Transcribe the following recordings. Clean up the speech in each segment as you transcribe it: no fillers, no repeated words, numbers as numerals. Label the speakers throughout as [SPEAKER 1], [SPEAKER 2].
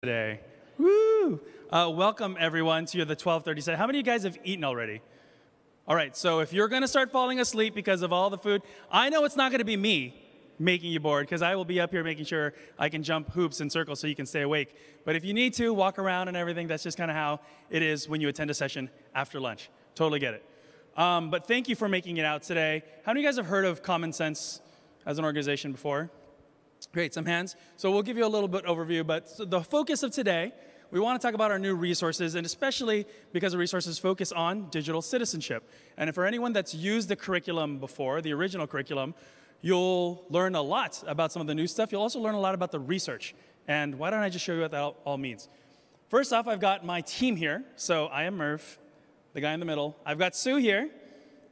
[SPEAKER 1] Today. Woo! Welcome everyone to the 12:30 set. How many of you guys have eaten already? All right, so if you're going to start falling asleep because of all the food, I know it's not going to be me making you bored because I will be up here making sure I can jump hoops and circles so you can stay awake. But if you need to, walk around and everything, that's just kind of how it is when you attend a session after lunch. Totally get it. But thank you for making it out today. How many of you guys have heard of Common Sense as an organization before? Great, some hands. So we'll give you a little bit overview, but the focus of today, we want to talk about our new resources, and especially because the resources focus on digital citizenship. And for anyone that's used the curriculum before, the original curriculum, you'll learn a lot about some of the new stuff. You'll also learn a lot about the research. And why don't I just show you what that all means? First off, I've got my team here. So I am Merv, the guy in the middle. I've got Sue here.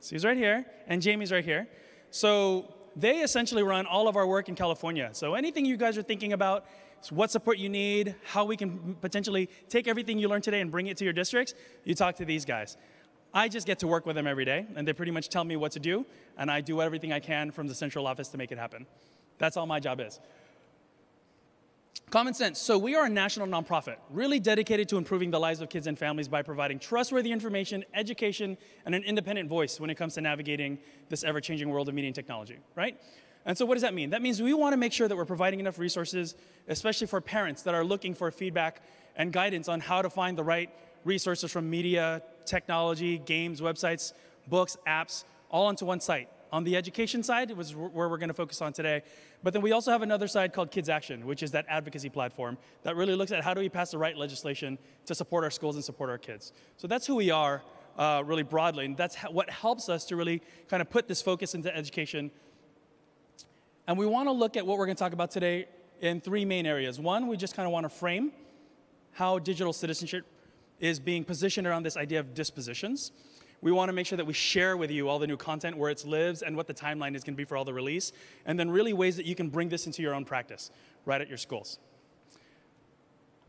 [SPEAKER 1] Sue's right here, and Jamie's right here. So they essentially run all of our work in California. So anything you guys are thinking about, what support you need, how we can potentially take everything you learned today and bring it to your districts, you talk to these guys. I just get to work with them every day, and they pretty much tell me what to do, and I do everything I can from the central office to make it happen. That's all my job is. Common Sense. So we are a national nonprofit, really dedicated to improving the lives of kids and families by providing trustworthy information, education, and an independent voice when it comes to navigating this ever-changing world of media and technology, right? And so what does that mean? That means we want to make sure that we're providing enough resources, especially for parents that are looking for feedback and guidance on how to find the right resources from media, technology, games, websites, books, apps, all onto one site. On the education side, it was where we're going to focus on today. But then we also have another side called Kids Action, which is that advocacy platform that really looks at how do we pass the right legislation to support our schools and support our kids. So that's who we are really broadly, and that's what helps us to really kind of put this focus into education. And we want to look at what we're going to talk about today in three main areas. One, we just kind of want to frame how digital citizenship is being positioned around this idea of dispositions. We want to make sure that we share with you all the new content, where it lives, and what the timeline is going to be for all the release, and then really ways that you can bring this into your own practice right at your schools.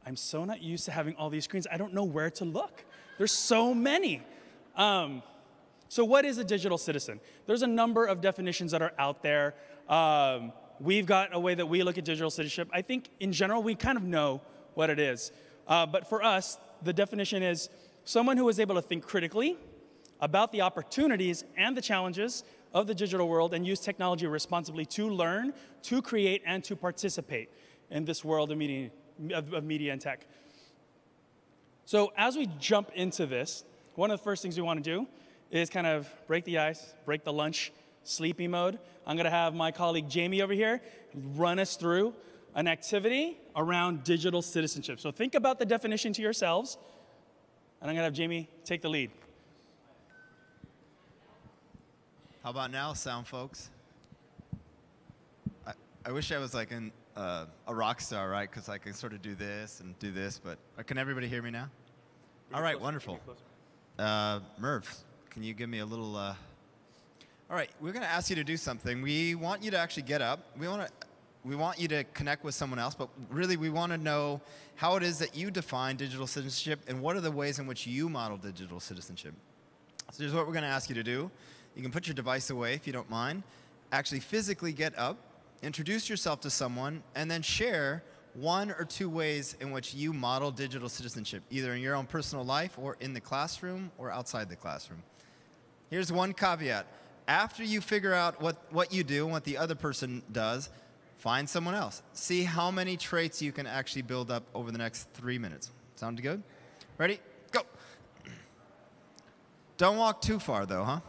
[SPEAKER 1] I'm so not used to having all these screens. I don't know where to look. There's so many. So what is a digital citizen? There's a number of definitions that are out there. We've got a way that we look at digital citizenship. I think in general, we kind of know what it is. But for us, the definition is someone who is able to think critically about the opportunities and the challenges of the digital world and use technology responsibly to learn, to create, and to participate in this world of media and tech. So as we jump into this, one of the first things we want to do is kind of break the ice, break the lunch, sleepy mode. I'm going to have my colleague Jamie over here run us through an activity around digital citizenship. So think about the definition to yourselves, and I'm going to have Jamie take the lead.
[SPEAKER 2] How about now, sound folks? I wish I was like a rock star, right? Because I can sort of do this and do this, but can everybody hear me now? All right, wonderful. Merv, can you give me a little... All right, we're going to ask you to do something. We want you to actually get up. We want you to connect with someone else, but really we want to know how it is that you define digital citizenship and what are the ways in which you model digital citizenship. So here's what we're going to ask you to do. You can put your device away if you don't mind. Actually physically get up, introduce yourself to someone, and then share one or two ways in which you model digital citizenship, either in your own personal life or in the classroom or outside the classroom. Here's one caveat. After you figure out what you do and what the other person does, find someone else. See how many traits you can actually build up over the next 3 minutes. Sound good? Ready? Go. Don't walk too far, though, huh?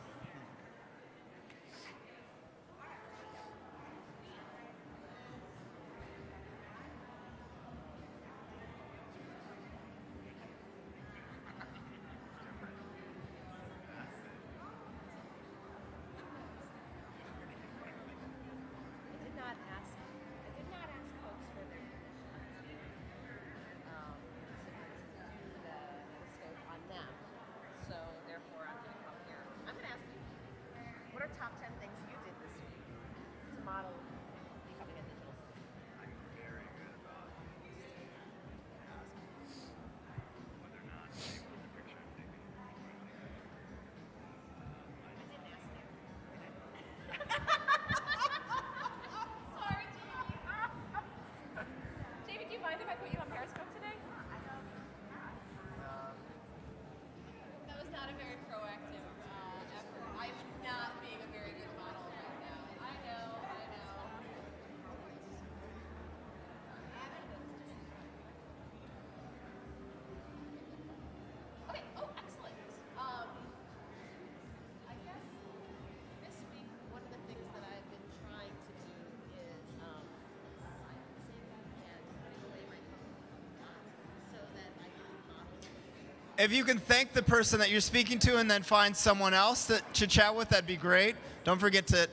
[SPEAKER 2] if you can thank the person that you're speaking to and then find someone else to chat with, that'd be great. Don't forget to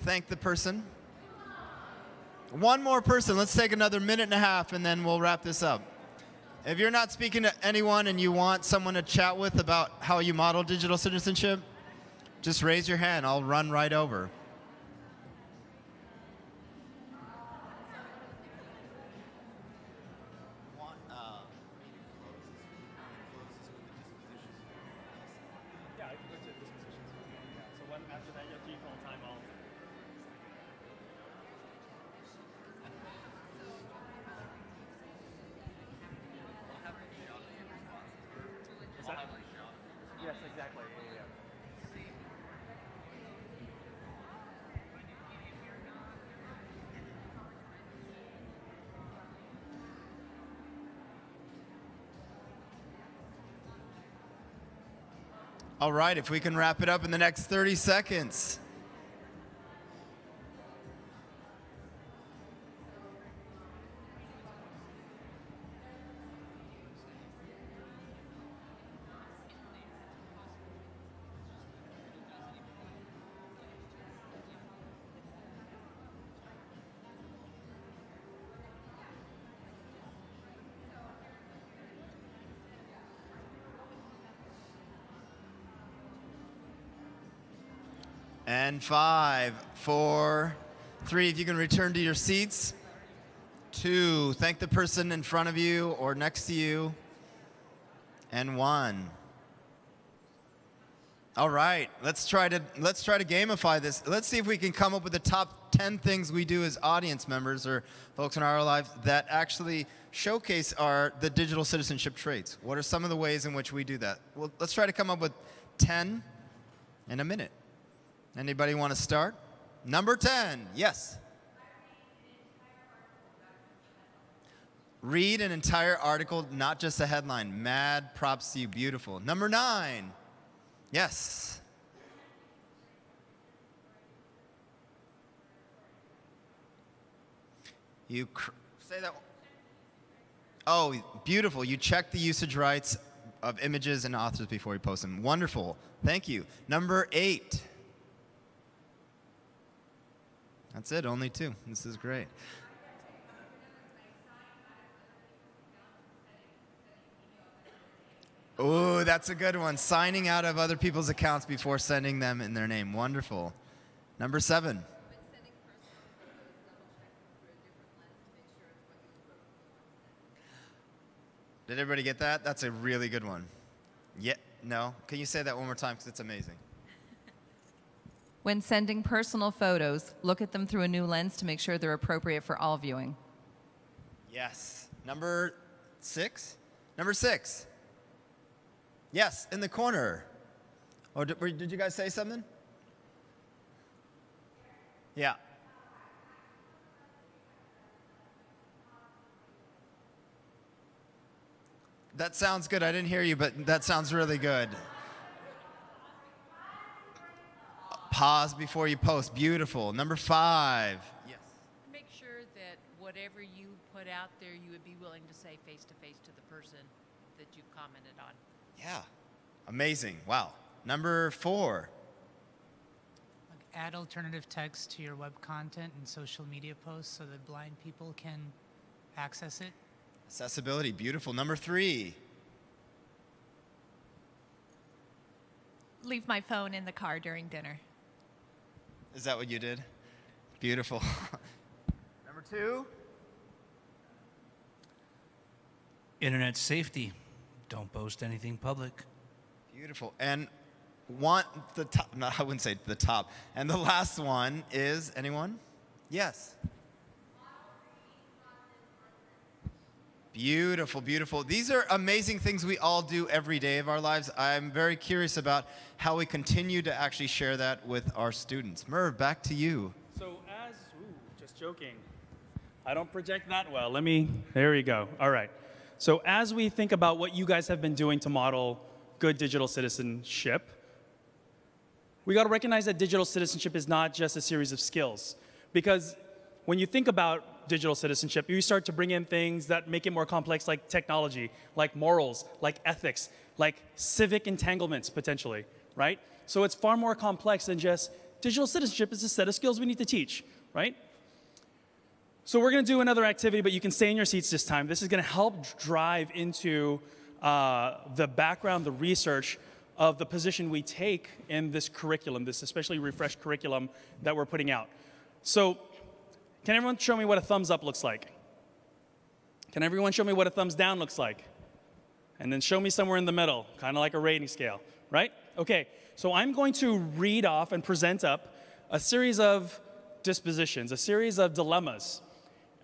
[SPEAKER 2] thank the person. One more person. Let's take another minute and a half, and then we'll wrap this up. If you're not speaking to anyone and you want someone to chat with about how you model digital citizenship, just raise your hand. I'll run right over.
[SPEAKER 1] Yes, exactly. Yeah.
[SPEAKER 2] All right, if we can wrap it up in the next 30 seconds. And 5, 4, 3, if you can return to your seats. 2, thank the person in front of you or next to you. And 1. All right, let's try to gamify this. Let's see if we can come up with the top 10 things we do as audience members or folks in our lives that actually showcase the digital citizenship traits. What are some of the ways in which we do that? Well, let's try to come up with 10 in a minute. Anybody want to start? Number 10, yes. Read an entire article, not just a headline. Mad props to you, beautiful. Number 9, yes. You say that. Oh, beautiful. You check the usage rights of images and authors before you post them. Wonderful. Thank you. Number 8. That's it, only 2. This is great. Oh, that's a good one. Signing out of other people's accounts before sending them in their name. Wonderful. Number 7. Did everybody get that? That's a really good one. Yeah, no? Can you say that one more time because it's amazing?
[SPEAKER 3] When sending personal photos, look at them through a new lens to make sure they're appropriate for all viewing.
[SPEAKER 2] Yes. Number 6? Number 6. Yes, in the corner. Oh, did you guys say something? Yeah. That sounds good. I didn't hear you, but that sounds really good. Pause before you post. Beautiful. Number 5. Yes.
[SPEAKER 4] Make sure that whatever you put out there, you would be willing to say face-to-face to the person that you commented on.
[SPEAKER 2] Yeah. Amazing. Wow. Number 4.
[SPEAKER 5] Add alternative text to your web content and social media posts so that blind people can access it.
[SPEAKER 2] Accessibility. Beautiful. Number 3.
[SPEAKER 6] Leave my phone in the car during dinner.
[SPEAKER 2] Is that what you did? Beautiful. Number 2.
[SPEAKER 7] Internet safety. Don't post anything public.
[SPEAKER 2] Beautiful. And the top, no, I wouldn't say the top. And the last one is, anyone? Yes. Beautiful, beautiful. These are amazing things we all do every day of our lives. I'm very curious about how we continue to actually share that with our students. Merv, back to you.
[SPEAKER 1] So just joking. I don't project that well. There you go. All right. So as we think about what you guys have been doing to model good digital citizenship, we got to recognize that digital citizenship is not just a series of skills. Because when you think about digital citizenship, you start to bring in things that make it more complex, like technology, like morals, like ethics, like civic entanglements, potentially, right? So it's far more complex than just digital citizenship is a set of skills we need to teach, right? So we're going to do another activity, but you can stay in your seats this time. This is going to help drive into the background, the research of the position we take in this curriculum, this especially refreshed curriculum that we're putting out. So can everyone show me what a thumbs up looks like? Can everyone show me what a thumbs down looks like? And then show me somewhere in the middle, kind of like a rating scale, right? Okay, so I'm going to read off and present up a series of dispositions, a series of dilemmas.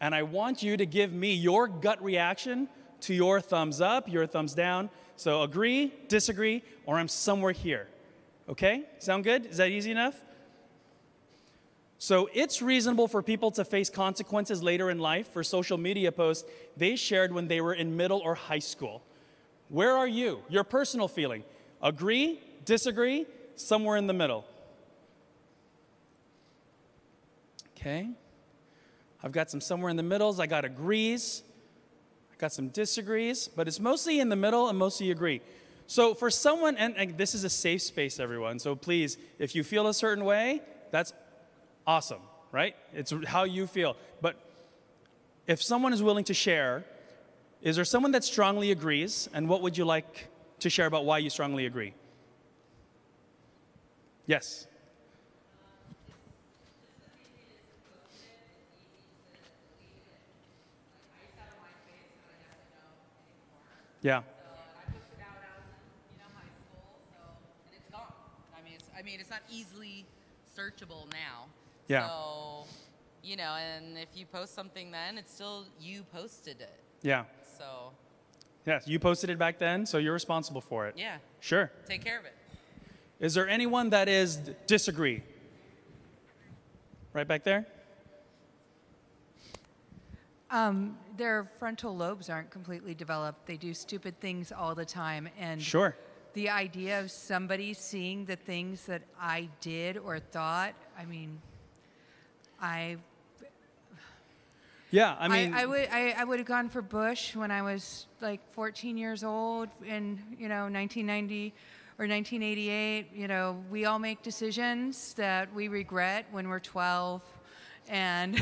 [SPEAKER 1] And I want you to give me your gut reaction to your thumbs up, your thumbs down. So agree, disagree, or I'm somewhere here. Okay? Sound good? Is that easy enough? So it's reasonable for people to face consequences later in life for social media posts they shared when they were in middle or high school. Where are you? Your personal feeling. Agree, disagree, somewhere in the middle. Okay. I've got some somewhere in the middles. I got agrees. I got some disagrees, but it's mostly in the middle and mostly agree. So for someone, and this is a safe space, everyone, so please, if you feel a certain way, that's awesome, right? It's how you feel. But if someone is willing to share, is there someone that strongly agrees, and what would you like to share about why you strongly agree? Yes. Yeah.
[SPEAKER 8] I pushed it out when I was in, high school, and it's gone. It's not easily searchable now.
[SPEAKER 1] Yeah.
[SPEAKER 8] So, and if you post something then, it's still you posted it.
[SPEAKER 1] Yeah.
[SPEAKER 8] So.
[SPEAKER 1] Yeah, you posted it back then, so you're responsible for it.
[SPEAKER 8] Yeah.
[SPEAKER 1] Sure.
[SPEAKER 8] Take care of it.
[SPEAKER 1] Is there anyone that is disagree? Right back there?
[SPEAKER 9] Their frontal lobes aren't completely developed. They do stupid things all the time. And
[SPEAKER 1] Sure.
[SPEAKER 9] the idea of somebody seeing the things that I did or thought,
[SPEAKER 1] Yeah,
[SPEAKER 9] I would have gone for Bush when I was like 14 years old in 1990 or 1988. We all make decisions that we regret when we're 12, and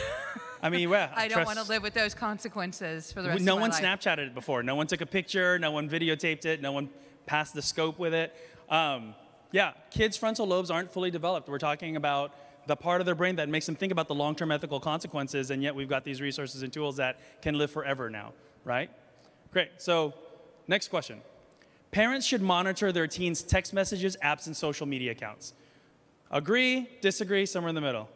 [SPEAKER 1] well,
[SPEAKER 9] I don't want to live with those consequences for the rest
[SPEAKER 1] no
[SPEAKER 9] of my
[SPEAKER 1] one
[SPEAKER 9] life.
[SPEAKER 1] Snapchatted it before. No one took a picture. No one videotaped it. No one passed the scope with it. Yeah, kids' frontal lobes aren't fully developed. We're talking about the part of their brain that makes them think about the long-term ethical consequences, and yet we've got these resources and tools that can live forever now, right? Great. So, next question. Parents should monitor their teens' text messages, apps, and social media accounts. Agree, disagree, somewhere in the middle.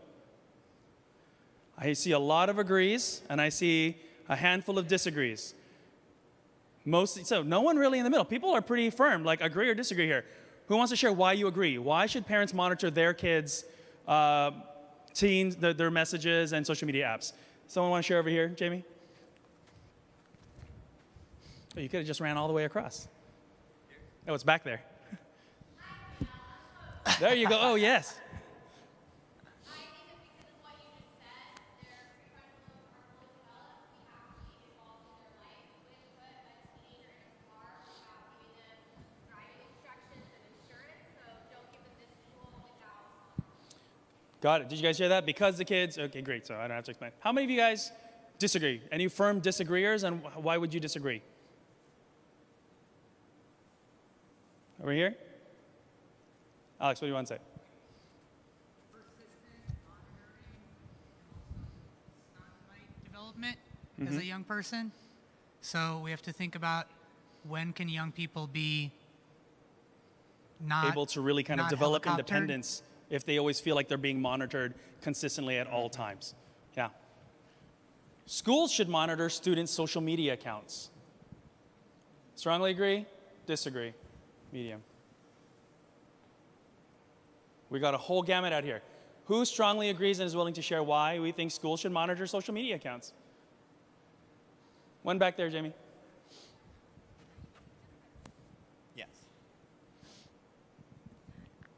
[SPEAKER 1] I see a lot of agrees, and I see a handful of disagrees. So no one really in the middle. People are pretty firm, like agree or disagree here. Who wants to share why you agree? Why should parents monitor their kids' teens, their messages, and social media apps? Someone want to share over here, Jamie? Oh, you could have just ran all the way across. Oh, it's back there. There you go. Oh, yes. Got it. Did you guys hear that? Because the kids, okay, great. So I don't have to explain. How many of you guys disagree? Any firm disagreeers, and why would you disagree? Over here? Alex, what do you want to say?
[SPEAKER 5] Persistent monitoring, development as a young person. So we have to think about when can young people be not
[SPEAKER 1] able to really kind of
[SPEAKER 5] not
[SPEAKER 1] develop
[SPEAKER 5] helicoptered.
[SPEAKER 1] independence if they always feel like they're being monitored consistently at all times. Yeah. Schools should monitor students' social media accounts. Strongly agree? Disagree? Medium. We got a whole gamut out here. Who strongly agrees and is willing to share why we think schools should monitor social media accounts? One back there, Jamie.
[SPEAKER 2] Yes.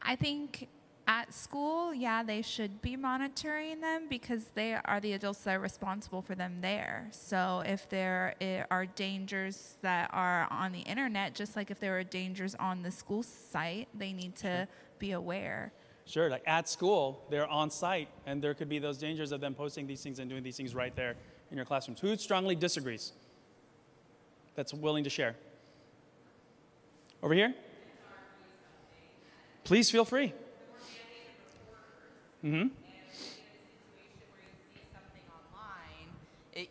[SPEAKER 6] I think At school, yeah, they should be monitoring them because they are the adults that are responsible for them there. So if there are dangers that are on the internet, just like if there are dangers on the school site, they need to be aware.
[SPEAKER 1] Sure, like at school, they're on site, and there could be those dangers of them posting these things and doing these things right there in your classrooms. Who strongly disagrees? That's willing to share. Over here? Please feel free. Mm-hmm.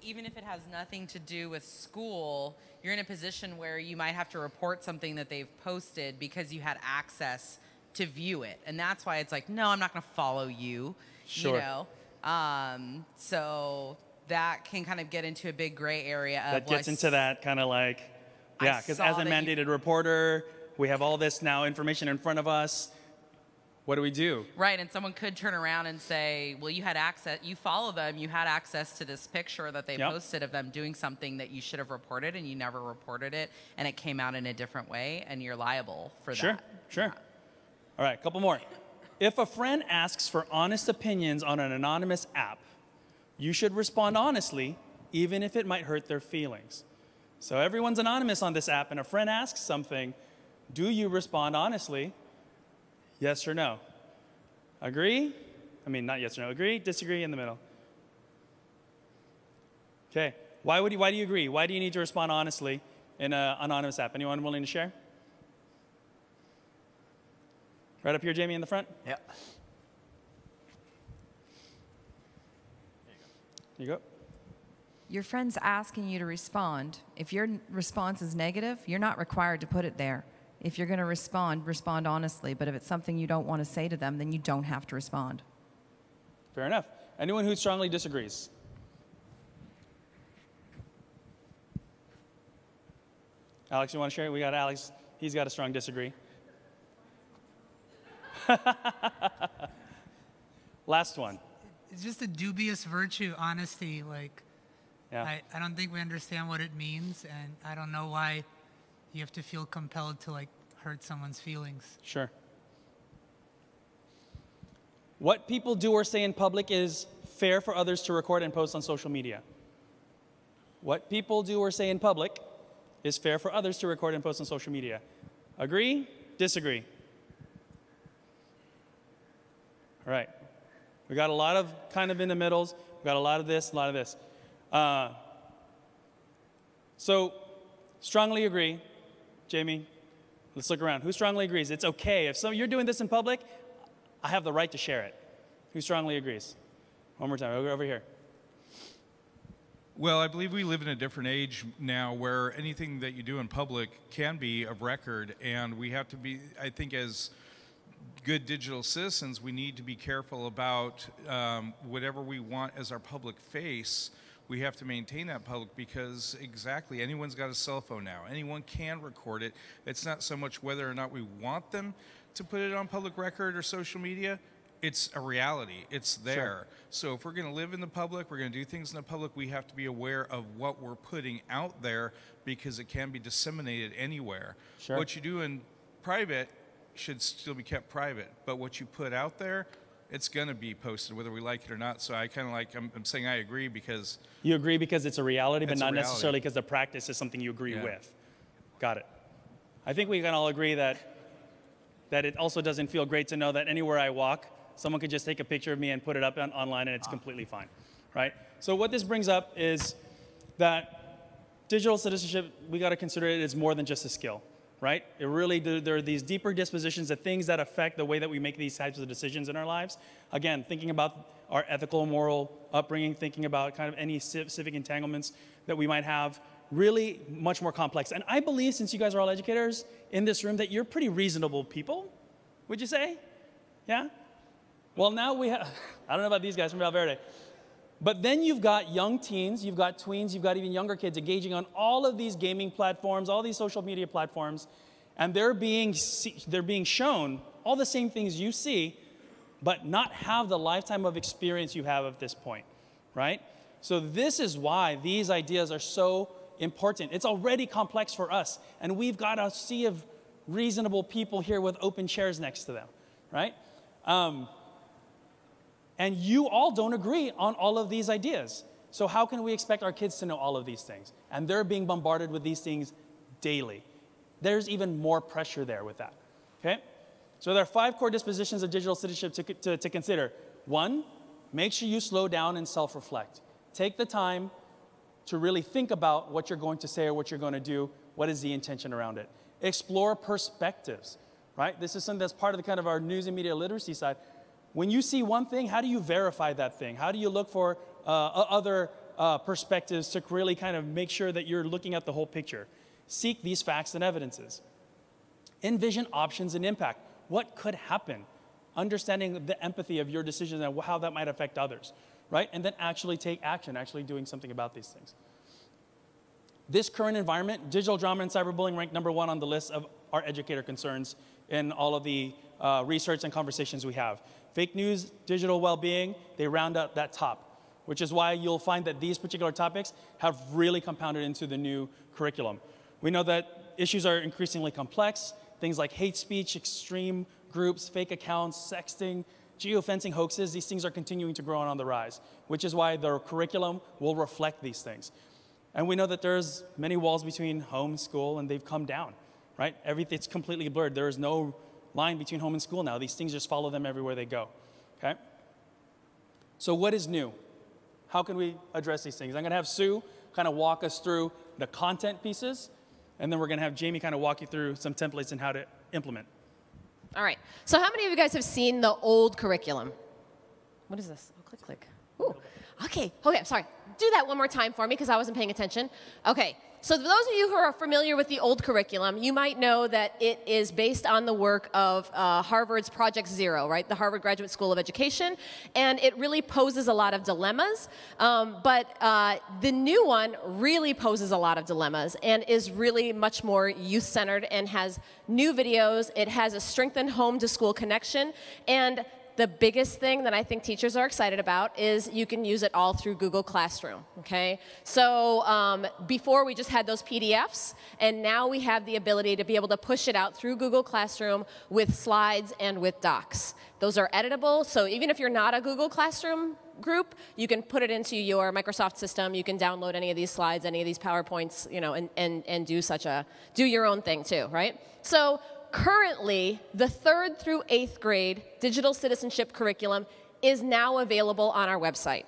[SPEAKER 8] Even if it has nothing to do with school, you're in a position where you might have to report something that they've posted because you had access to view it. And that's why it's like, no, I'm not going to follow you.
[SPEAKER 1] Sure.
[SPEAKER 8] You know? So that can kind of get into a big gray area.
[SPEAKER 1] That gets into that kind of like, yeah, because as a mandated reporter, we have all this now information in front of us. What do we do?
[SPEAKER 8] Right, and someone could turn around and say, well, you had access, you follow them, you had access to this picture that they posted of them doing something that you should have reported and you never reported it, and it came out in a different way, and you're liable for that.
[SPEAKER 1] Sure. All right, a couple more. If a friend asks for honest opinions on an anonymous app, you should respond honestly, even if it might hurt their feelings. So everyone's anonymous on this app, and a friend asks something, do you respond honestly? Yes or no? Agree? I mean, not yes or no. Agree, disagree, in the middle. Okay. Why do you agree? Why do you need to respond honestly in an anonymous app? Anyone willing to share? Right up here, Jamie, in the front.
[SPEAKER 2] Yeah.
[SPEAKER 1] There you go.
[SPEAKER 3] Your friend's asking you to respond. If your response is negative, you're not required to put it there. If you're going to respond honestly. But if it's something you don't want to say to them, then you don't have to respond.
[SPEAKER 1] Fair enough. Anyone who strongly disagrees? Alex, you want to share? We got Alex. He's got a strong disagree. Last one.
[SPEAKER 5] It's just a dubious virtue, honesty. Like,
[SPEAKER 1] yeah.
[SPEAKER 5] I don't think we understand what it means, and I don't know why you have to feel compelled to like hurt someone's feelings.
[SPEAKER 1] Sure. What people do or say in public is fair for others to record and post on social media. What people do or say in public is fair for others to record and post on social media. Agree? Disagree? All right. We got a lot of kind of in the middles. We got a lot of this, a lot of this. So, strongly agree. Jamie, let's look around. Who strongly agrees? It's okay. If you're doing this in public, I have the right to share it. Who strongly agrees? One more time. Over here.
[SPEAKER 10] Well, I believe we live in a different age now where anything that you do in public can be of record, and we have to be, I think, as good digital citizens, we need to be careful about whatever we want as our public face. We have to maintain that public because exactly, anyone's got a cell phone now. Anyone can record it. It's not so much whether or not we want them to put it on public record or social media. It's a reality. It's there. Sure. So if we're going to live in the public, we're going to do things in the public, we have to be aware of what we're putting out there because it can be disseminated anywhere.
[SPEAKER 1] Sure.
[SPEAKER 10] What you do in private should still be kept private, but what you put out there, it's going to be posted whether we like it or not. So I kind of like, I'm saying I agree because...
[SPEAKER 1] You agree because it's a reality, but not necessarily because the practice is something you agree with. Got it. I think we can all agree that it also doesn't feel great to know that anywhere I walk, someone could just take a picture of me and put it up online and it's completely fine, right? So what this brings up is that digital citizenship, we got to consider it as more than just a skill, right? It really, there are these deeper dispositions of things that affect the way that we make these types of decisions in our lives. Again, thinking about our ethical, moral upbringing, thinking about kind of any civic entanglements that we might have, really much more complex. And I believe, since you guys are all educators in this room, that you're pretty reasonable people, would you say? Yeah? Well, now we have, I don't know about these guys from Valverde, but then you've got young teens, you've got tweens, you've got even younger kids engaging on all of these gaming platforms, all these social media platforms, and they're being shown all the same things you see, but not have the lifetime of experience you have at this point, right? So this is why these ideas are so important. It's already complex for us, and we've got a sea of reasonable people here with open chairs next to them, right? And you all don't agree on all of these ideas. So how can we expect our kids to know all of these things? And they're being bombarded with these things daily. There's even more pressure there with that, okay? So there are 5 core dispositions of digital citizenship to consider. 1, make sure you slow down and self-reflect. Take the time to really think about what you're going to say or what you're going to do. What is the intention around it? Explore perspectives, right? This is something that's part of the kind of our news and media literacy side. When you see one thing, how do you verify that thing? How do you look for other perspectives to really kind of make sure that you're looking at the whole picture? Seek these facts and evidences. Envision options and impact. What could happen? Understanding the empathy of your decisions and how that might affect others, right? And then actually take action, actually doing something about these things. This current environment, digital drama and cyberbullying ranked #1 on the list of our educator concerns in all of the research and conversations we have. Fake news, digital well-being, they round out that top, which is why you'll find that these particular topics have really compounded into the new curriculum. We know that issues are increasingly complex. Things like hate speech, extreme groups, fake accounts, sexting, geofencing hoaxes, these things are continuing to grow and on the rise, which is why the curriculum will reflect these things. And we know that there's many walls between home, school, and they've come down, right? Everything's completely blurred. There is no line between home and school now. These things just follow them everywhere they go, okay? So what is new? How can we address these things? I'm gonna have Sue kind of walk us through the content pieces, and then we're gonna have Jamie kind of walk you through some templates and how to implement.
[SPEAKER 11] All right, so how many of you guys have seen the old curriculum? What is this? Oh, click, click. Ooh, okay, I'm sorry. Do that one more time for me because I wasn't paying attention. Okay, so for those of you who are familiar with the old curriculum, you might know that it is based on the work of Harvard's Project Zero, right? The Harvard Graduate School of Education, and it really poses a lot of dilemmas, but the new one really poses a lot of dilemmas and is really much more youth-centered and has new videos. It has a strengthened home-to-school connection, and the biggest thing that I think teachers are excited about is you can use it all through Google Classroom, okay? So before we just had those PDFs, and now we have the ability to be able to push it out through Google Classroom with slides and with docs. Those are editable, so even if you're not a Google Classroom group, you can put it into your Microsoft system. You can download any of these slides, any of these PowerPoints, you know, and do your own thing too, right? So currently, the 3rd through 8th grade digital citizenship curriculum is now available on our website.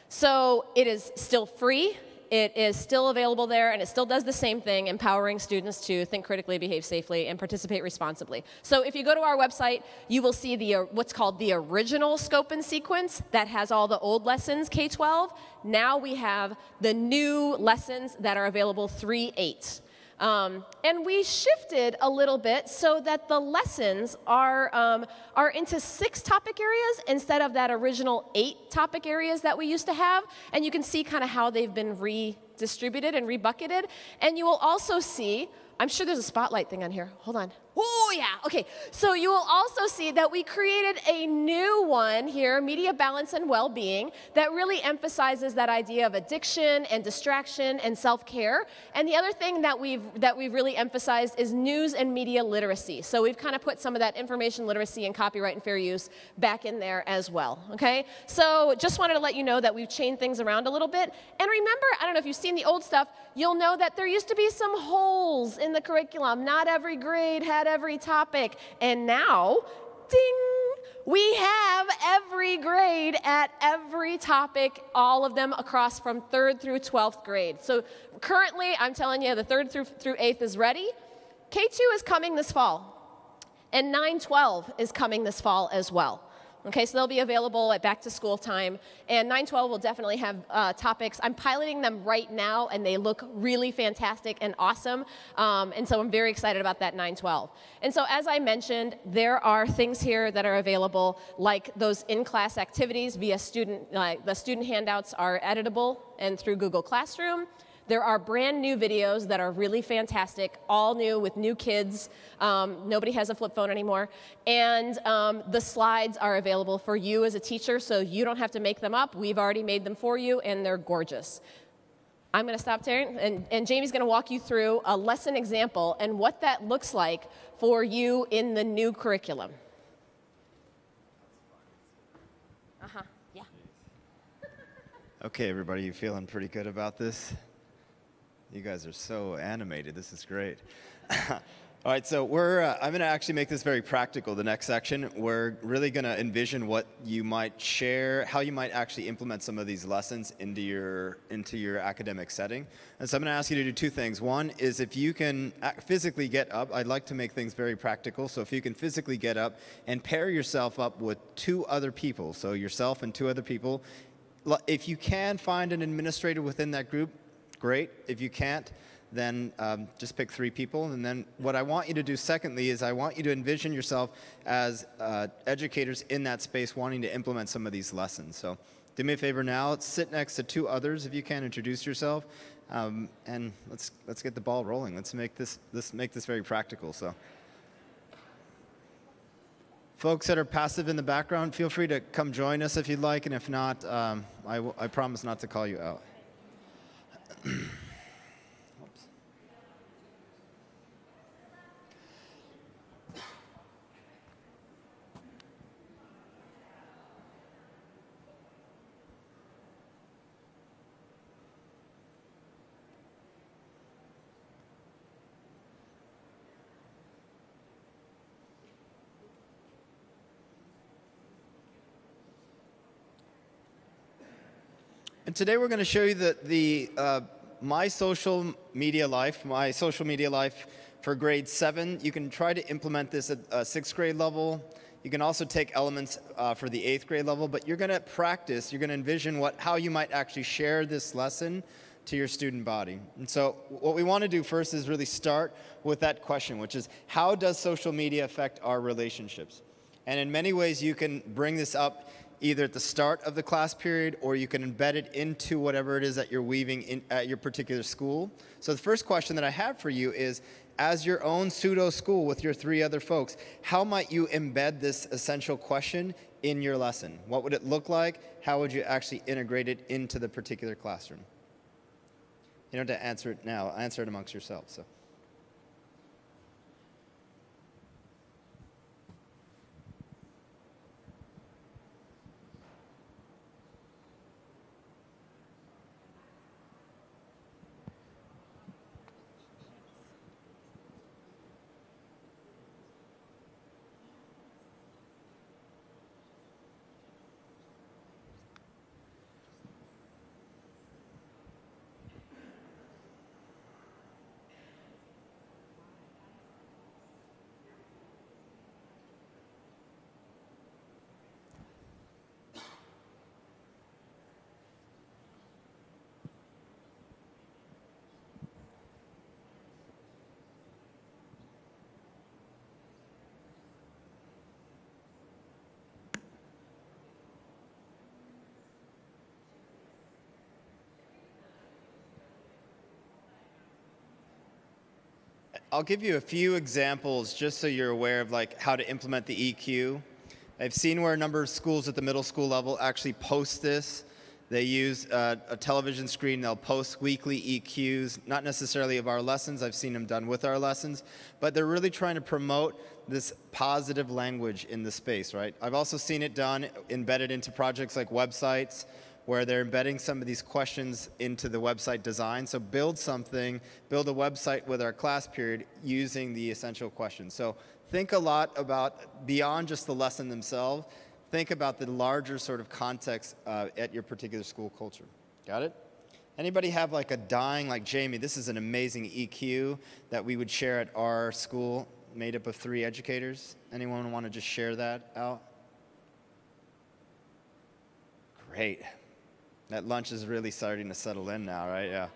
[SPEAKER 11] So it is still free, it is still available there, and it still does the same thing, empowering students to think critically, behave safely, and participate responsibly. So if you go to our website, you will see what's called the original scope and sequence that has all the old lessons, K-12. Now we have the new lessons that are available 3-8. And we shifted a little bit so that the lessons are into 6 topic areas instead of that original 8 topic areas that we used to have. And you can see kind of how they've been redistributed and rebucketed. And you will also see, I'm sure there's a spotlight thing on here. Hold on. Oh, yeah. Okay. So you will also see that we created a new one here, Media Balance and Well-Being, that really emphasizes that idea of addiction and distraction and self-care. And the other thing that we've really emphasized is news and media literacy. So we've kind of put some of that information literacy and copyright and fair use back in there as well. Okay? So just wanted to let you know that we've changed things around a little bit. And remember, I don't know if you've seen the old stuff, you'll know that there used to be some holes in the curriculum. Not every grade had every topic, and now, ding, we have every grade at every topic, all of them across from 3rd through 12th grade. So currently, I'm telling you, the 3rd through 8th is ready. K2 is coming this fall, and 9-12 is coming this fall as well. Okay, so they'll be available at back to school time, and 9-12 will definitely have topics. I'm piloting them right now, and they look really fantastic and awesome, and so I'm very excited about that 9-12. And so as I mentioned, there are things here that are available, like those in-class activities via student, the student handouts are editable and through Google Classroom. There are brand new videos that are really fantastic, all new with new kids. Nobody has a flip phone anymore. And the slides are available for you as a teacher, so you don't have to make them up. We've already made them for you, and they're gorgeous. I'm going to stop there, and Jamie's going to walk you through a lesson example and what that looks like for you in the new curriculum. Uh-huh, yeah.
[SPEAKER 2] Okay, everybody, you feeling pretty good about this? You guys are so animated. This is great. All right, so I'm going to actually make this very practical, the next section. We're really going to envision what you might share, how you might actually implement some of these lessons into your academic setting. And so I'm going to ask you to do two things. One is if you can physically get up, I'd like to make things very practical. So if you can physically get up and pair yourself up with two other people, so yourself and two other people. If you can find an administrator within that group, great. If you can't, then just pick three people. And then what I want you to do secondly is I want you to envision yourself as educators in that space wanting to implement some of these lessons. So do me a favor now, sit next to two others if you can, introduce yourself, and let's get the ball rolling. Let's make this very practical. So folks that are passive in the background, feel free to come join us if you'd like, and if not, I promise not to call you out. And today we're going to show you my social media life for grade 7. You can try to implement this at 6th grade level. You can also take elements for the 8th grade level, but you're going to practice, you're going to envision how you might actually share this lesson to your student body. And so what we want to do first is really start with that question, which is how does social media affect our relationships? And in many ways you can bring this up either at the start of the class period or you can embed it into whatever it is that you're weaving at your particular school. So the first question that I have for you is, as your own pseudo school with your 3 other folks, how might you embed this essential question in your lesson? What would it look like? How would you actually integrate it into the particular classroom? You don't have to answer it now. Answer it amongst yourselves. So. I'll give you a few examples just so you're aware of how to implement the EQ. I've seen where a number of schools at the middle school level actually post this. They use a television screen. They'll post weekly EQs, not necessarily of our lessons. I've seen them done with our lessons. But they're really trying to promote this positive language in the space, right? I've also seen it done, embedded into projects like websites, where they're embedding some of these questions into the website design. So build a website with our class period using the essential questions. So think a lot about, beyond just the lesson themselves, think about the larger sort of context at your particular school culture. Got it? Anybody have a dying, Jamie, this is an amazing EQ that we would share at our school, made up of 3 educators? Anyone want to just share that out? Great. That lunch is really starting to settle in now, right? Yeah.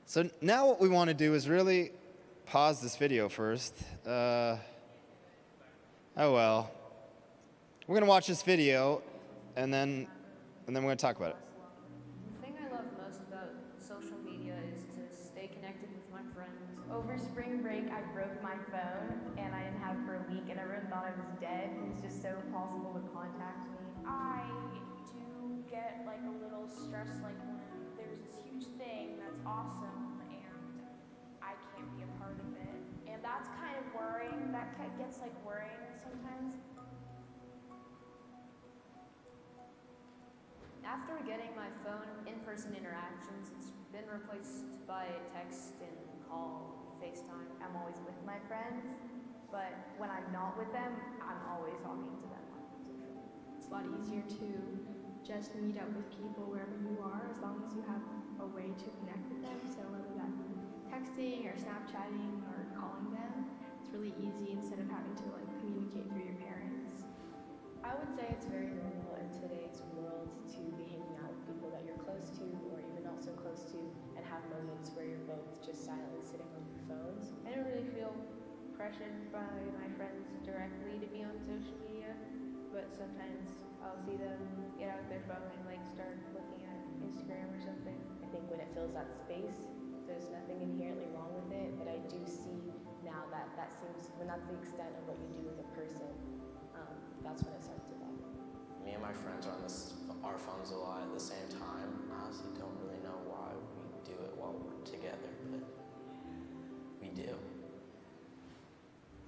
[SPEAKER 2] So now what we want to do is really pause this video first. Oh well. We're going to watch this video, and then we're going to talk about it.
[SPEAKER 12] The thing I love most about social media is to stay connected with my friends. Over spring break, I broke my phone, and I didn't have it for a week, and everyone thought I was dead. It was just so impossible to contact me.
[SPEAKER 13] I do get a little stressed when there's this huge thing that's awesome and I can't be a part of it. And that's kind of worrying. That gets worrying sometimes.
[SPEAKER 12] After getting my phone, in-person interactions, it's been replaced by text and call, FaceTime. I'm always with my friends, but when I'm not with them, I'm always talking to them on social media.
[SPEAKER 14] It's a lot easier to just meet up with people wherever you are, as long as you have a way to connect with them. So whether that be texting or Snapchatting or calling them, it's really easy instead of having to like communicate through your parents.
[SPEAKER 15] I would say it's very normal in today's world to be hanging out with people that you're close to or even not so close to and have moments where you're both just silently sitting on your phones.
[SPEAKER 12] I don't really feel pressured by my friends directly to be on social media, but sometimes I'll see them get out their phone and like start looking at Instagram or something.
[SPEAKER 15] I think when it fills that space, there's nothing inherently wrong with it, but I do see now that that seems, when that's the extent of what you do with a person, that's when it starts to bother me.
[SPEAKER 16] Me and my friends are on our phones a lot at the same time. I honestly don't really know why we do it while we're together, but we do.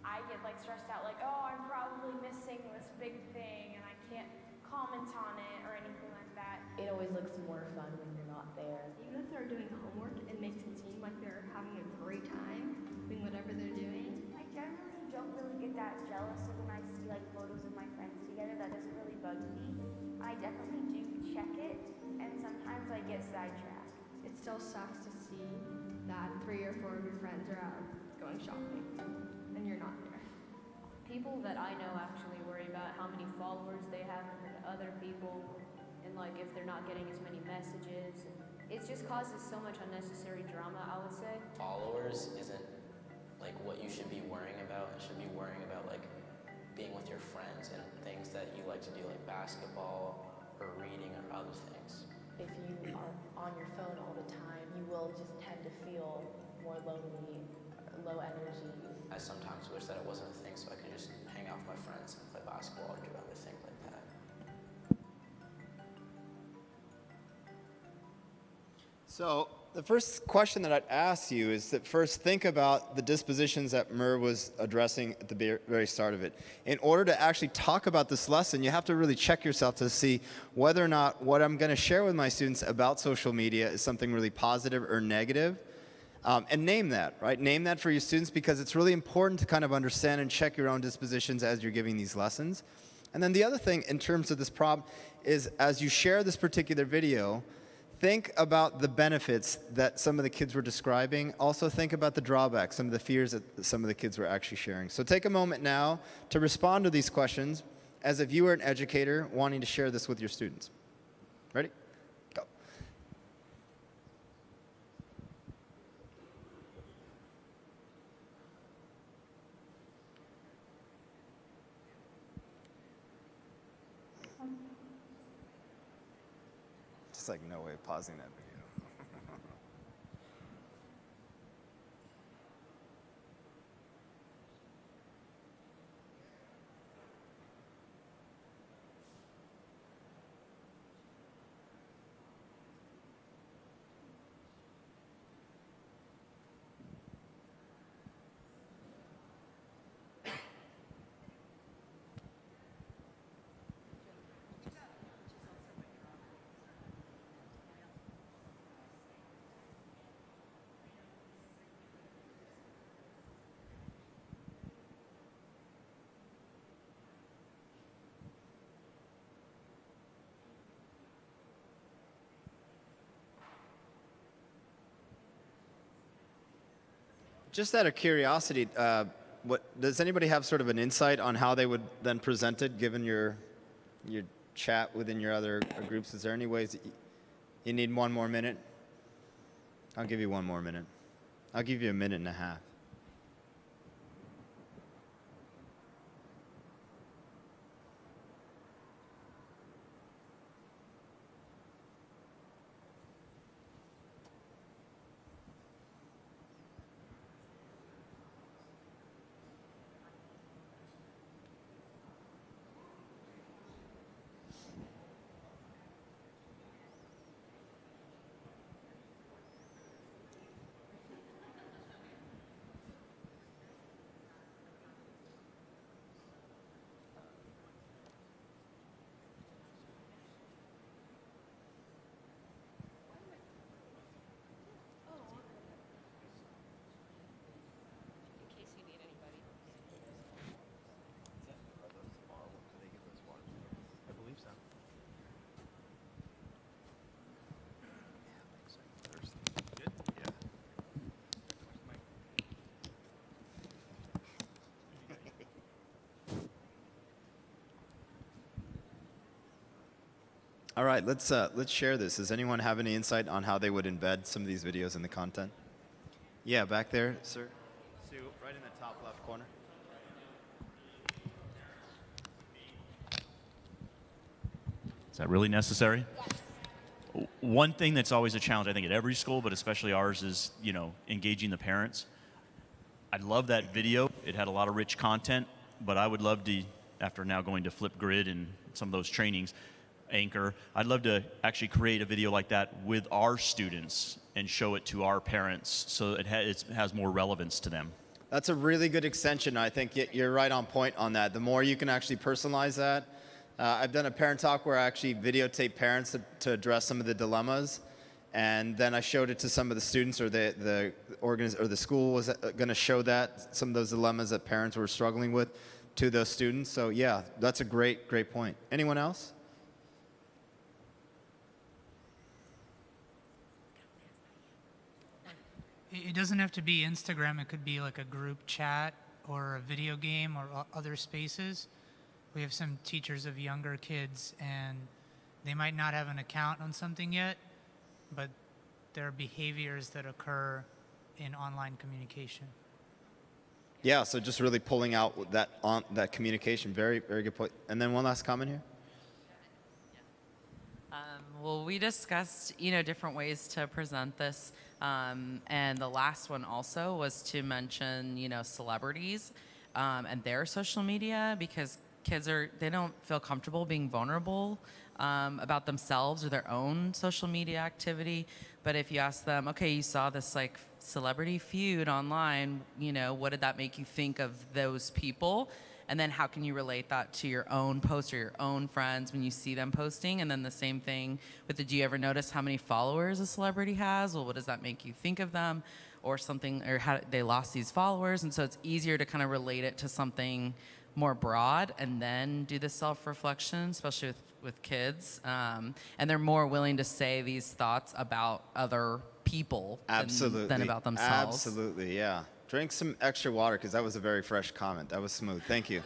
[SPEAKER 13] I get like stressed out, like, oh, I'm probably missing this big thing and I can't comment on it or anything like that.
[SPEAKER 15] It always looks more fun when you're not there.
[SPEAKER 14] Even if they're doing homework, it makes it seem like they're having a great time doing whatever they're doing.
[SPEAKER 12] I generally don't really get that jealous of when I see like photos of my friends together. That doesn't really bug me. I definitely do check it, and sometimes I get sidetracked.
[SPEAKER 14] It still sucks to see that 3 or 4 of your friends are out going shopping and you're not there.
[SPEAKER 12] People that I know actually worry about how many followers they have compared to other people, and like if they're not getting as many messages. It just causes so much unnecessary drama, I would say.
[SPEAKER 16] Followers isn't like what you should be worrying about. It should be worrying about like being with your friends and things that you like to do, like basketball or reading or other things.
[SPEAKER 15] If you are on your phone all the time, you will just tend to feel more lonely, low energy.
[SPEAKER 16] I sometimes wish that it wasn't a thing so I could just hang out with my friends and play basketball or do other things like that.
[SPEAKER 2] So the first question that I'd ask you is that first think about the dispositions that Merv was addressing at the very start of it. In order to actually talk about this lesson, you have to really check yourself to see whether or not what I'm going to share with my students about social media is something really positive or negative. And name that, right? Name that for your students, because it's really important to kind of understand and check your own dispositions as you're giving these lessons. And then the other thing in terms of this problem is as you share this particular video, think about the benefits that some of the kids were describing. Also think about the drawbacks, some of the fears that some of the kids were actually sharing. So take a moment now to respond to these questions as if you were an educator wanting to share this with your students. Ready? Go. Just like no way of pausing that video. Just out of curiosity, does anybody have sort of an insight on how they would then present it, given your chat within your other groups? Is there any ways that you need one more minute? I'll give you one more minute. I'll give you a minute and a half. All right, let's share this. Does anyone have any insight on how they would embed some of these videos in the content? Yeah, back there, sir. Sue, right in the top left corner.
[SPEAKER 17] Is that really necessary? Yes. One thing that's always a challenge, I think, at every school, but especially ours, is engaging the parents. I love that video. It had a lot of rich content, but I would love to, after now going to Flipgrid and some of those trainings, Anchor, I'd love to actually create a video like that with our students and show it to our parents so it has more relevance to them.
[SPEAKER 2] That's a really good extension. I think you're right on point on that. The more you can actually personalize that. I've done a parent talk where I actually videotape parents to address some of the dilemmas, and then I showed it to some of the students, or the school was going to show that, some of those dilemmas that parents were struggling with, to those students. So yeah, that's a great point. Anyone else?
[SPEAKER 5] It doesn't have to be Instagram. It could be like a group chat or a video game or other spaces. We have some teachers of younger kids, and they might not have an account on something yet, but there are behaviors that occur in online communication.
[SPEAKER 2] Yeah, so just really pulling out that communication. Very, very good point. And then one last comment here.
[SPEAKER 8] Well, we discussed, different ways to present this. And the last one also was to mention, celebrities and their social media, because kids they don't feel comfortable being vulnerable about themselves or their own social media activity. But if you ask them, okay, you saw this like celebrity feud online, what did that make you think of those people? And then how can you relate that to your own post or your own friends when you see them posting? And then the same thing with do you ever notice how many followers a celebrity has? Well, what does that make you think of them? Or something, or how they lost these followers. And so it's easier to kind of relate it to something more broad and then do the self-reflection, especially with kids. And they're more willing to say these thoughts about other people than about themselves.
[SPEAKER 2] Absolutely, yeah. Drink some extra water, because that was a very fresh comment. That was smooth. Thank you.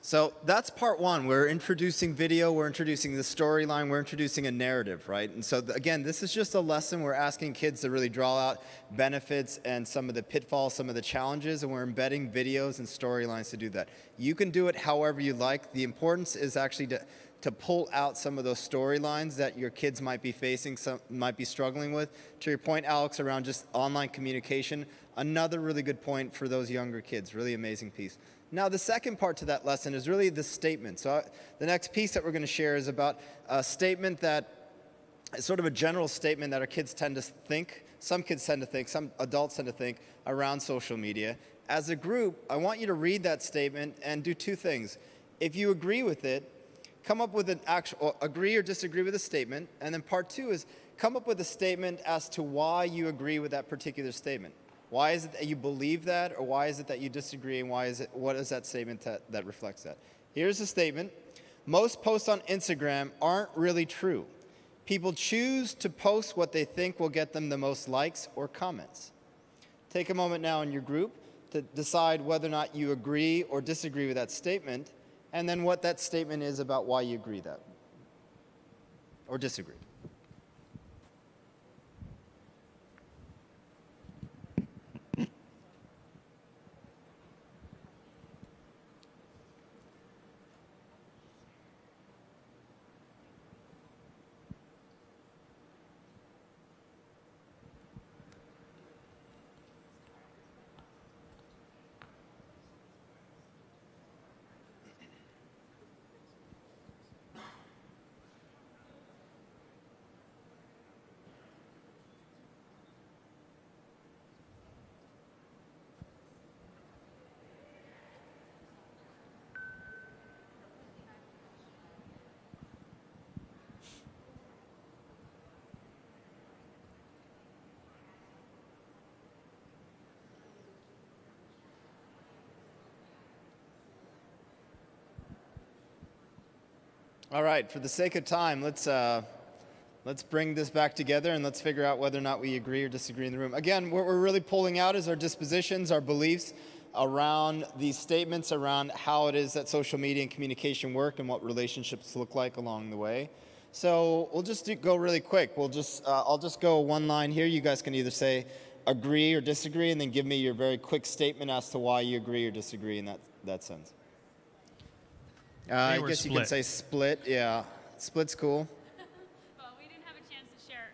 [SPEAKER 2] So that's part one. We're introducing video. We're introducing the storyline. We're introducing a narrative, right? And so, again, this is just a lesson. We're asking kids to really draw out benefits and some of the pitfalls, some of the challenges, and we're embedding videos and storylines to do that. You can do it however you like. The importance is actually to pull out some of those storylines that your kids might be facing, might be struggling with. To your point, Alex, around just online communication, another really good point for those younger kids, really amazing piece. Now, the second part to that lesson is really the statement. So the next piece that we're going to share is about a statement that is sort of a general statement that our kids tend to think, some kids tend to think, some adults tend to think around social media. As a group, I want you to read that statement and do two things. If you agree with it, come up with an actual, agree or disagree with a statement. And then part two is come up with a statement as to why you agree with that particular statement. Why is it that you believe that, or why is it that you disagree, and what is that statement that reflects that? Here's a statement. Most posts on Instagram aren't really true. People choose to post what they think will get them the most likes or comments. Take a moment now in your group to decide whether or not you agree or disagree with that statement, and then what that statement is about why you agree that or disagree. All right, for the sake of time, let's bring this back together and let's figure out whether or not we agree or disagree in the room. Again, what we're really pulling out is our dispositions, our beliefs. around these statements around how it is that social media and communication work and what relationships look like along the way. So we'll just go really quick. I'll just go one line here. You guys can either say agree or disagree, and then give me your very quick statement as to why you agree or disagree in that sense. I guess you can say split. Yeah, split's cool.
[SPEAKER 18] Well, we didn't have a chance to share.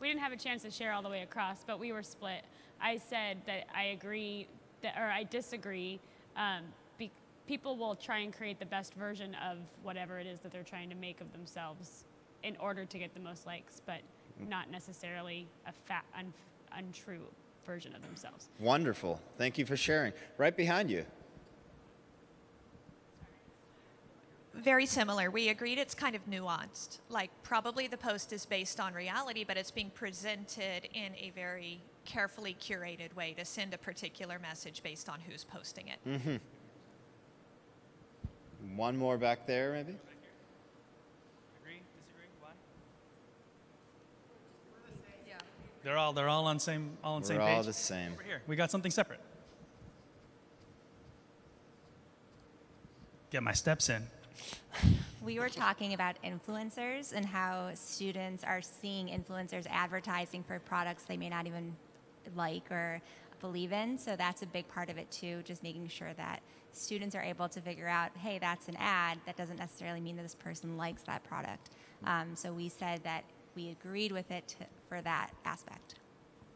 [SPEAKER 18] We didn't have a chance to share all the way across, but we were split. I said that I agree, or I disagree. People will try and create the best version of whatever it is that they're trying to make of themselves in order to get the most likes, but not necessarily a untrue version of themselves.
[SPEAKER 2] Wonderful. Thank you for sharing. Right behind you.
[SPEAKER 19] Very similar. We agreed it's kind of nuanced. Like, probably the post is based on reality, but it's being presented in a very carefully curated way to send a particular message based on who's posting it.
[SPEAKER 2] Mm-hmm. One more back there, maybe?
[SPEAKER 1] Agree? Disagree? Why? Yeah. They're all on same page.
[SPEAKER 2] We're all the same.
[SPEAKER 1] Over here, we got something separate. Get my steps in.
[SPEAKER 20] We were talking about influencers and how students are seeing influencers advertising for products they may not even like or believe in. So that's a big part of it too, just making sure that students are able to figure out, hey, that's an ad. That doesn't necessarily mean that this person likes that product. So we said that we agreed with it for that aspect.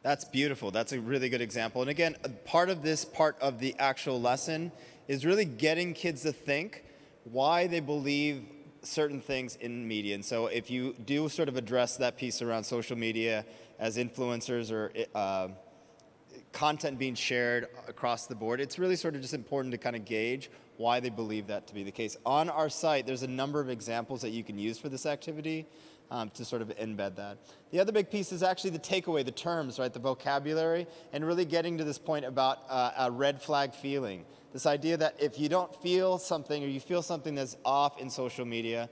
[SPEAKER 2] That's beautiful. That's a really good example. And again, part of the actual lesson is really getting kids to think why they believe certain things in media. And so if you do sort of address that piece around social media as influencers or content being shared across the board, it's really sort of just important to kind of gauge why they believe that to be the case. On our site, there's a number of examples that you can use for this activity to sort of embed that. The other big piece is actually the takeaway, the terms, right, the vocabulary, and really getting to this point about a red flag feeling. This idea that if you don't feel something or you feel something that's off in social media,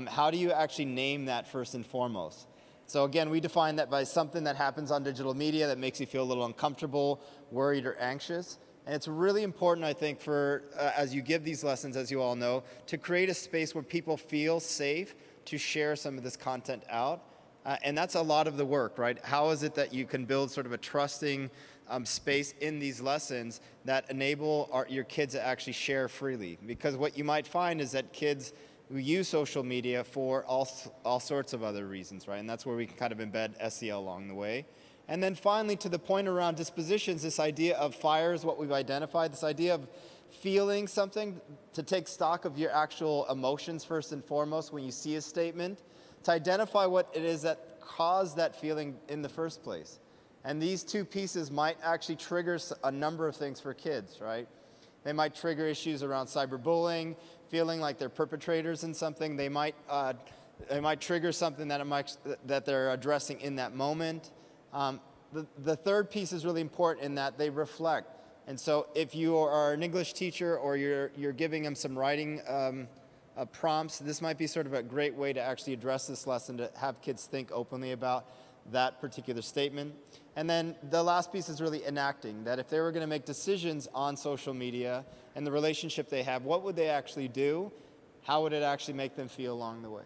[SPEAKER 2] how do you actually name that first and foremost? So again, we define that by something that happens on digital media that makes you feel a little uncomfortable, worried, or anxious. And it's really important, I think, for as you give these lessons, as you all know, to create a space where people feel safe to share some of this content out. And that's a lot of the work, right? How is it that you can build sort of a trusting space in these lessons that enable your kids to actually share freely? Because what you might find is that kids we use social media for all sorts of other reasons, right? And that's where we can kind of embed SEL along the way. And then finally, to the point around dispositions, this idea of fire is what we've identified, this idea of feeling something, to take stock of your actual emotions first and foremost when you see a statement, to identify what it is that caused that feeling in the first place. And these two pieces might actually trigger a number of things for kids, right? They might trigger issues around cyberbullying, feeling like they're perpetrators in something. They might trigger something that they're addressing in that moment. The third piece is really important in that they reflect. And so if you are an English teacher or you're giving them some writing prompts, this might be sort of a great way to actually address this lesson, to have kids think openly about that particular statement. And then the last piece is really enacting, that if they were going to make decisions on social media and the relationship they have, what would they actually do? How would it actually make them feel along the way?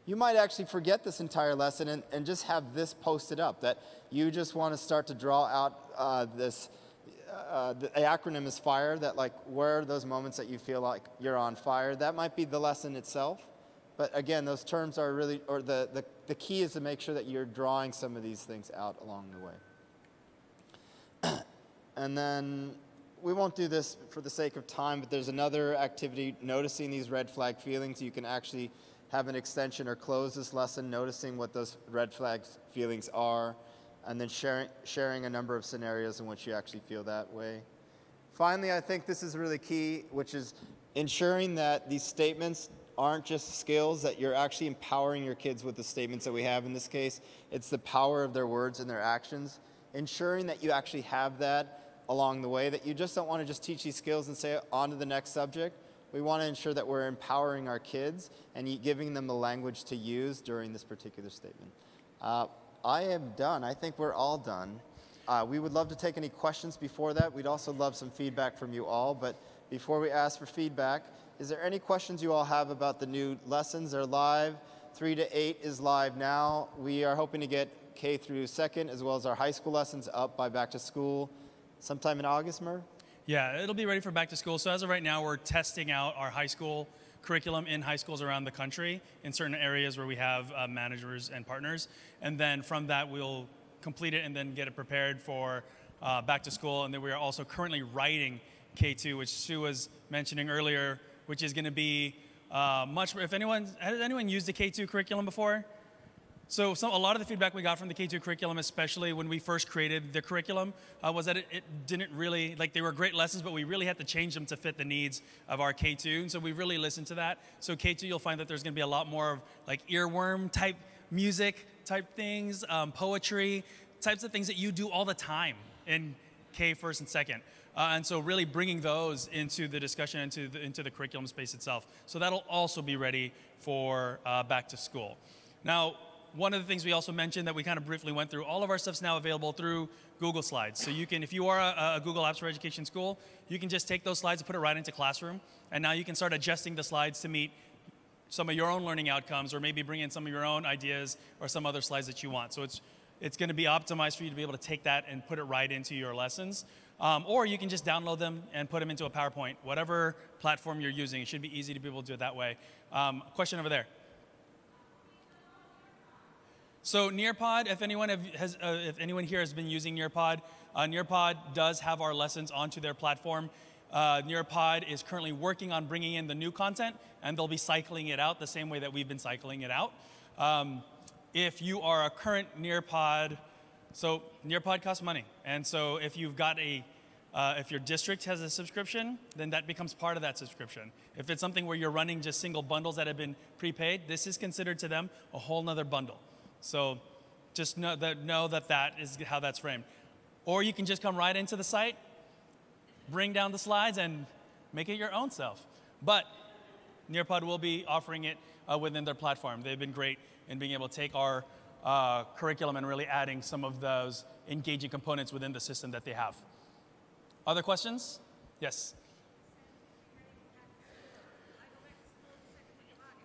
[SPEAKER 2] You might actually forget this entire lesson and just have this posted up, that you just want to start to draw out the acronym is FIRE, that like, where are those moments that you feel like you're on fire? That might be the lesson itself. But again, those terms are really, or the key is to make sure that you're drawing some of these things out along the way. And then we won't do this for the sake of time, but there's another activity, noticing these red flag feelings. You can actually have an extension or close this lesson, noticing what those red flag feelings are, and then sharing a number of scenarios in which you actually feel that way. Finally, I think this is really key, which is ensuring that these statements aren't just skills, that you're actually empowering your kids with the statements that we have in this case. It's the power of their words and their actions. Ensuring that you actually have that along the way, that you just don't want to just teach these skills and say on to the next subject. We want to ensure that we're empowering our kids and giving them the language to use during this particular statement. I am done. I think we're all done.
[SPEAKER 21] We would love to take any questions before that. We'd also love some feedback from you all. But before we ask for feedback, is there any questions you all have about the new lessons? They're live. 3 to 8 is live now. We are hoping to get K through 2nd as well as our high school lessons up by back to school sometime in August, Merv?
[SPEAKER 1] Yeah, it'll be ready for back to school. So as of right now, we're testing out our high school curriculum in high schools around the country in certain areas where we have managers and partners. And then from that, we'll complete it and then get it prepared for back to school. And then we are also currently writing K2, which Sue was mentioning earlier, which is going to be has anyone used the K2 curriculum before? So a lot of the feedback we got from the K2 curriculum, especially when we first created the curriculum, was that it didn't really, like they were great lessons, but we really had to change them to fit the needs of our K2. And so we really listened to that. So K2, you'll find that there's going to be a lot more of like earworm type music type things, poetry, types of things that you do all the time in K first and second. And so really bringing those into the discussion, into the curriculum space itself. So that'll also be ready for back to school. Now, one of the things we also mentioned that we kind of briefly went through, all of our stuff's now available through Google Slides. So you can, if you are a Google Apps for Education school, you can just take those slides and put it right into Classroom. And now you can start adjusting the slides to meet some of your own learning outcomes, or maybe bring in some of your own ideas or some other slides that you want. So it's going to be optimized for you to be able to take that and put it right into your lessons. Or you can just download them and put them into a PowerPoint. Whatever platform you're using, it should be easy to be able to do it that way. Question over there. So Nearpod, if anyone here has been using Nearpod, Nearpod does have our lessons onto their platform. Nearpod is currently working on bringing in the new content, and they'll be cycling it out the same way that we've been cycling it out. If you are a current Nearpod, so Nearpod costs money, and so if you've got if your district has a subscription, then that becomes part of that subscription. If it's something where you're running just single bundles that have been prepaid, this is considered to them a whole nother bundle. So just know that is how that's framed. Or you can just come right into the site, bring down the slides, and make it your own self. But Nearpod will be offering it within their platform. They've been great in being able to take our curriculum and really adding some of those engaging components within the system that they have. Other questions? Yes.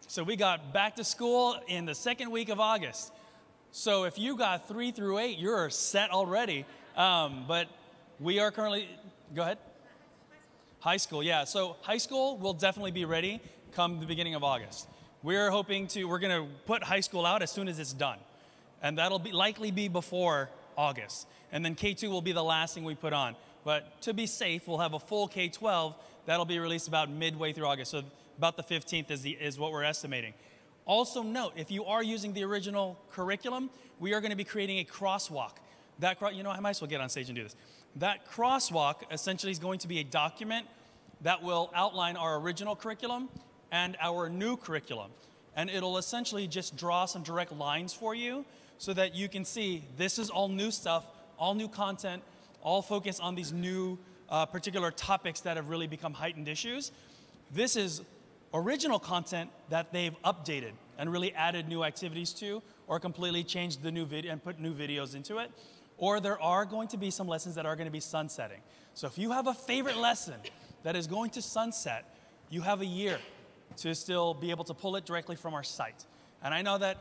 [SPEAKER 1] So we got back to school in the second week of August. So if you got 3 through 8, you're set already. But we are currently, go ahead. High school, yeah. So high school will definitely be ready come the beginning of August. We're going to put high school out as soon as it's done. And that'll likely be before August. And then K2 will be the last thing we put on. But to be safe, we'll have a full K-12 that'll be released about midway through August. So about the 15th is what we're estimating. Also note, if you are using the original curriculum, we are going to be creating a crosswalk. I might as well get on stage and do this. That crosswalk essentially is going to be a document that will outline our original curriculum and our new curriculum. And it'll essentially just draw some direct lines for you so that you can see this is all new stuff, all new content, all focused on these new particular topics that have really become heightened issues. This is original content that they've updated and really added new activities to, or completely changed the new video and put new videos into it. Or there are going to be some lessons that are going to be sunsetting. So if you have a favorite lesson that is going to sunset, you have a year to still be able to pull it directly from our site. And I know that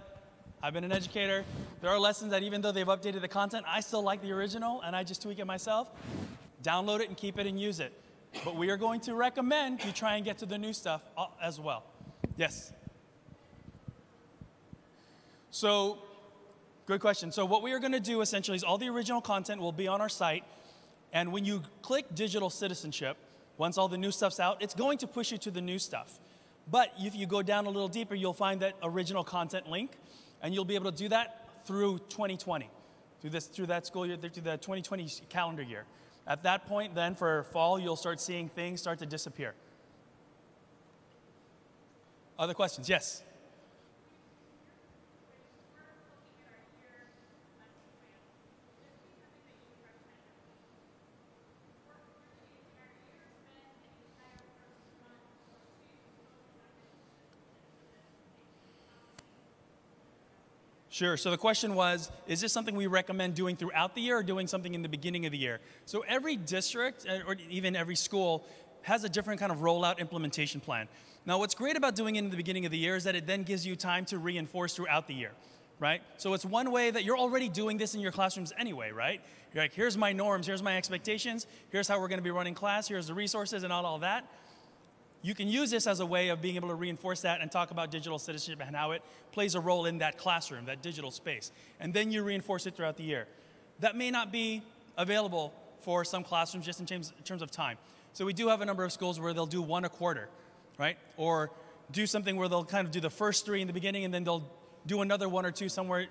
[SPEAKER 1] I've been an educator. There are lessons that even though they've updated the content, I still like the original and I just tweak it myself. Download it and keep it and use it. But we are going to recommend you try and get to the new stuff as well. Yes? So, good question. So what we are going to do essentially is all the original content will be on our site. And when you click digital citizenship, once all the new stuff's out, it's going to push you to the new stuff. But if you go down a little deeper, you'll find that original content link. And you'll be able to do that through 2020, through that school year, through the 2020 calendar year. At that point, then, for fall, you'll start seeing things start to disappear. Other questions? Yes? Sure. So the question was, is this something we recommend doing throughout the year or doing something in the beginning of the year? So every district, or even every school, has a different kind of rollout implementation plan. Now, what's great about doing it in the beginning of the year is that it then gives you time to reinforce throughout the year, right? So it's one way that you're already doing this in your classrooms anyway, right? You're like, here's my norms, here's my expectations, here's how we're going to be running class, here's the resources and all that. You can use this as a way of being able to reinforce that and talk about digital citizenship and how it plays a role in that classroom, that digital space. And then you reinforce it throughout the year. That may not be available for some classrooms just in terms of time. So we do have a number of schools where they'll do one a quarter, right? Or do something where they'll kind of do the first 3 in the beginning and then they'll do another 1 or 2 somewhere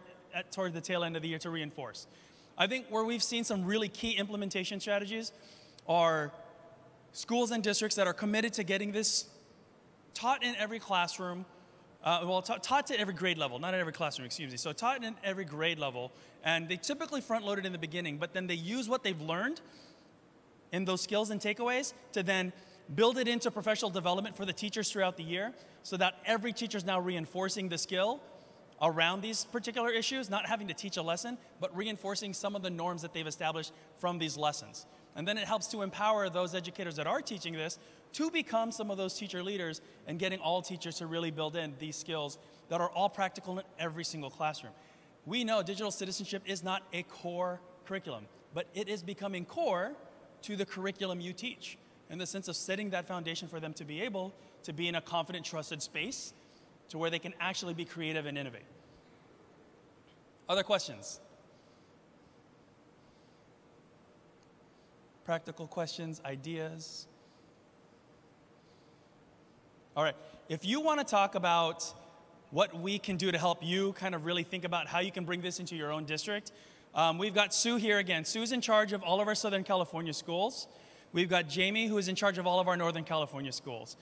[SPEAKER 1] toward the tail end of the year to reinforce. I think where we've seen some really key implementation strategies are schools and districts that are committed to getting this taught in every classroom, taught to every grade level, not at every classroom, excuse me. So taught in every grade level, and they typically front-load it in the beginning, but then they use what they've learned in those skills and takeaways to then build it into professional development for the teachers throughout the year so that every teacher is now reinforcing the skill around these particular issues, not having to teach a lesson, but reinforcing some of the norms that they've established from these lessons. And then it helps to empower those educators that are teaching this to become some of those teacher leaders and getting all teachers to really build in these skills that are all practical in every single classroom. We know digital citizenship is not a core curriculum, but it is becoming core to the curriculum you teach in the sense of setting that foundation for them to be able to be in a confident, trusted space to where they can actually be creative and innovate. Other questions? Practical questions, ideas? All right, if you want to talk about what we can do to help you kind of really think about how you can bring this into your own district, we've got Sue here again. Sue's in charge of all of our Southern California schools. We've got Jamie, who is in charge of all of our Northern California schools.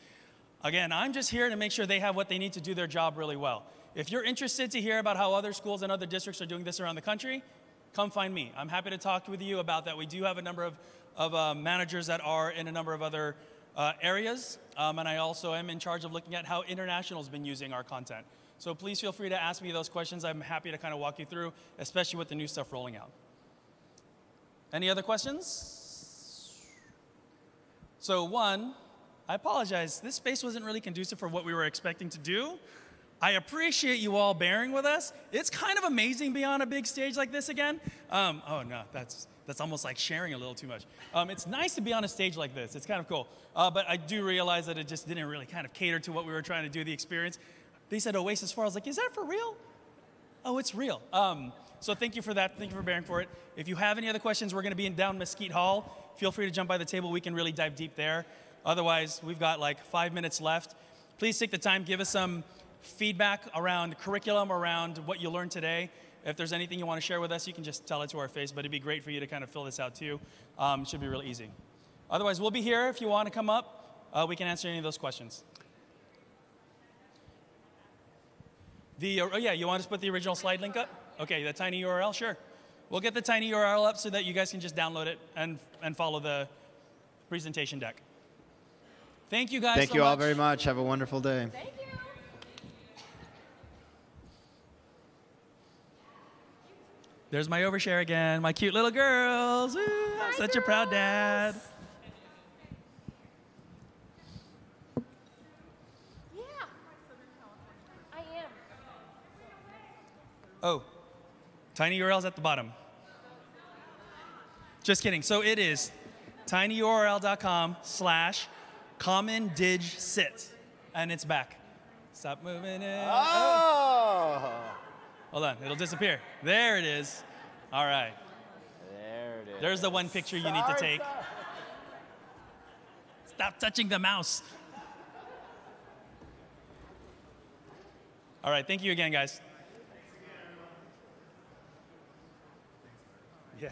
[SPEAKER 1] Again, I'm just here to make sure they have what they need to do their job really well. If you're interested to hear about how other schools and other districts are doing this around the country, come find me. I'm happy to talk with you about that. We do have a number of managers that are in a number of other areas, and I also am in charge of looking at how international has been using our content. So please feel free to ask me those questions. I'm happy to kind of walk you through, especially with the new stuff rolling out. Any other questions? So one, I apologize. This space wasn't really conducive for what we were expecting to do. I appreciate you all bearing with us. It's kind of amazing being on a big stage like this again. Oh no, that's almost like sharing a little too much. It's nice to be on a stage like this. It's kind of cool. But I do realize that it just didn't really kind of cater to what we were trying to do, the experience. They said Oasis 4. I was like, is that for real? Oh, it's real. So thank you for that. Thank you for bearing for it. If you have any other questions, we're going to be in down Mesquite Hall. Feel free to jump by the table. We can really dive deep there. Otherwise, we've got like 5 minutes left. Please take the time, give us some feedback around curriculum, around what you learned today. If there's anything you want to share with us, you can just tell it to our face, but it'd be great for you to kind of fill this out too. It should be really easy. Otherwise, we'll be here if you want to come up. We can answer any of those questions. Yeah, you want us to put the original slide link up? Okay, the tiny URL, sure. We'll get the tiny URL up so that you guys can just download it and follow the presentation deck. Thank you guys so much.
[SPEAKER 21] Thank you all very much. Have a wonderful day.
[SPEAKER 11] Thank you.
[SPEAKER 1] There's my overshare again. My cute little girls. Ooh, I'm such a proud dad.
[SPEAKER 11] Yeah. I am.
[SPEAKER 1] Oh, tiny URL's at the bottom. Just kidding. So it is tinyurl.com/commondigsit. And it's back. Stop moving it.
[SPEAKER 21] Oh!
[SPEAKER 1] Hold on, it'll disappear. There it is. All right.
[SPEAKER 21] There it is.
[SPEAKER 1] There's the one picture you need to take. Stop touching the mouse. All right, thank you again, guys. Yeah.